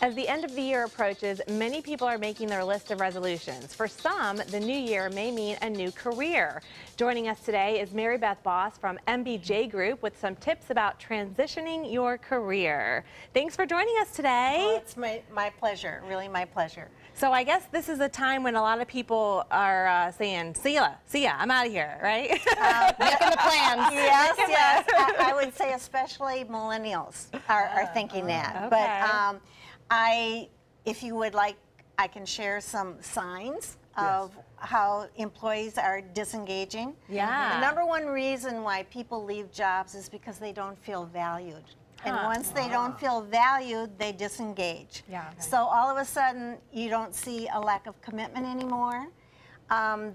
As the end of the year approaches, many people are making their list of resolutions. For some, the new year may mean a new career. Joining us today is Mary Beth Boss from MBJ Group with some tips about transitioning your career. Thanks for joining us today. Oh, it's my pleasure, really my pleasure. So I guess this is a time when a lot of people are saying, see ya, I'm out of here, right? Making the plans. Yes, yes. I would say especially millennials are thinking that. Okay. But if you would like, I can share some signs of how employees are disengaging. Yeah. The number one reason why people leave jobs is because they don't feel valued. And once they don't feel valued, they disengage. Yeah. Okay. So all of a sudden, you don't see a lack of commitment anymore.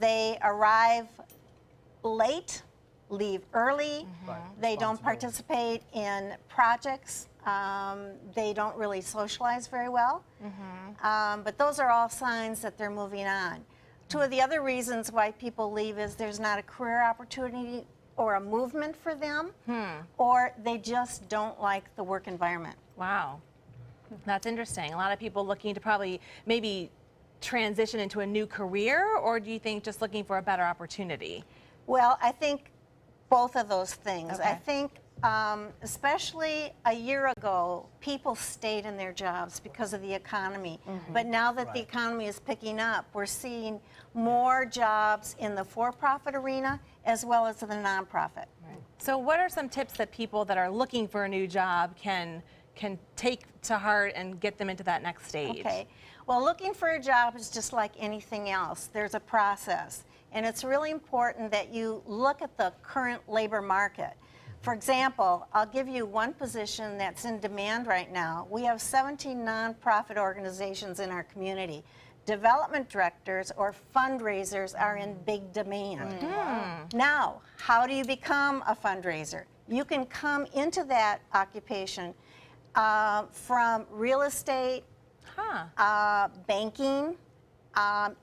They arrive late, leave early. They don't participate in projects. They don't really socialize very well. But those are all signs that they're moving on. Two of the other reasons why people leave is there's not a career opportunity or a movement for them, or they just don't like the work environment. Wow. That's interesting. A lot of people looking to probably maybe transition into a new career, or do you think just looking for a better opportunity? Well, I think both of those things. Okay. I think especially a year ago, people stayed in their jobs because of the economy. But now that the economy is picking up, we're seeing more jobs in the for-profit arena as well as the nonprofit. Right. So what are some tips that people that are looking for a new job can take to heart and get them into that next stage? Okay. Well, looking for a job is just like anything else. There's a process. And it's really important that you look at the current labor market. For example, I'll give you one position that's in demand right now. We have 17 nonprofit organizations in our community. Development directors or fundraisers are in big demand. Now, how do you become a fundraiser? You can come into that occupation from real estate, banking,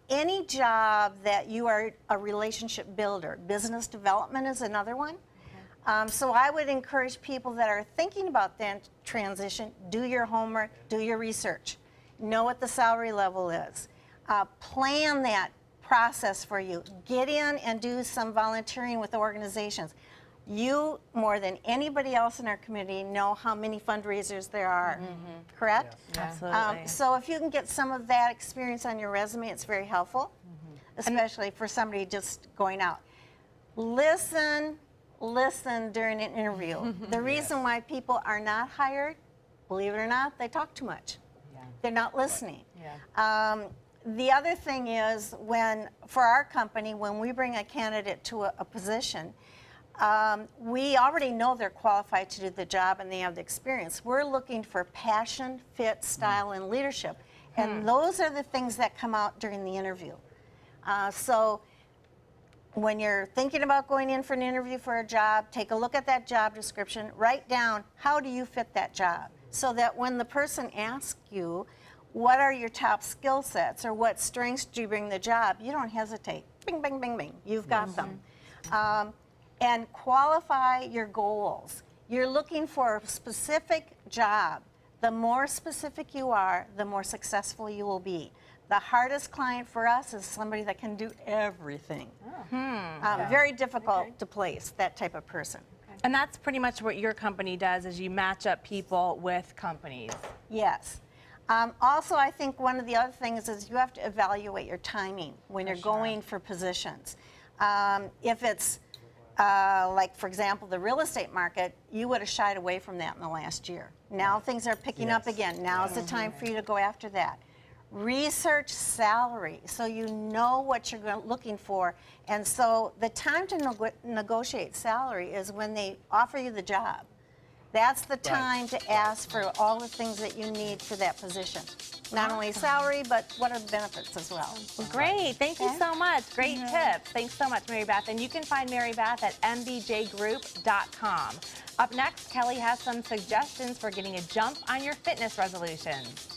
any job that you are a relationship builder. Business development is another one. So I would encourage people that are thinking about that transition, do your homework, do your research. Know what the salary level is. Plan that process for you. Get in and do some volunteering with organizations. You, more than anybody else in our community, know how many fundraisers there are, correct? Yes. Absolutely. So if you can get some of that experience on your resume, it's very helpful, especially for somebody just going out. Listen during an interview. The reason why people are not hired, believe it or not, they talk too much. They're not listening. The other thing is for our company, when we bring a candidate to a position, we already know they're qualified to do the job and they have the experience. We're looking for passion, fit, style, and leadership. And those are the things that come out during the interview. So when you're thinking about going in for an interview for a job, take a look at that job description, write down how do you fit that job, so that when the person asks you, what are your top skill sets or what strengths do you bring to the job, you don't hesitate. Bing, bing, bing, bing, you've got them. And qualify your goals. You're looking for a specific job. The more specific you are, the more successful you will be. The hardest client for us is somebody that can do everything. Very difficult to place that type of person. And that's pretty much what your company does, is you match up people with companies. Yes. Also, I think one of the other things is you have to evaluate your timing when you're going for positions. If it's like, for example, the real estate market, you would have shied away from that in the last year. Now things are picking up again. Now's the time for you to go after that. Research salary so you know what you're looking for. And so the time to negotiate salary is when they offer you the job. That's the time to ask for all the things that you need for that position. Not only salary, but what are the benefits as well. Well, great. Thank you so much. Great tips. Thanks so much, Mary Beth. And you can find Mary Beth at mbjgroup.com. Up next, Kelly has some suggestions for getting a jump on your fitness resolutions.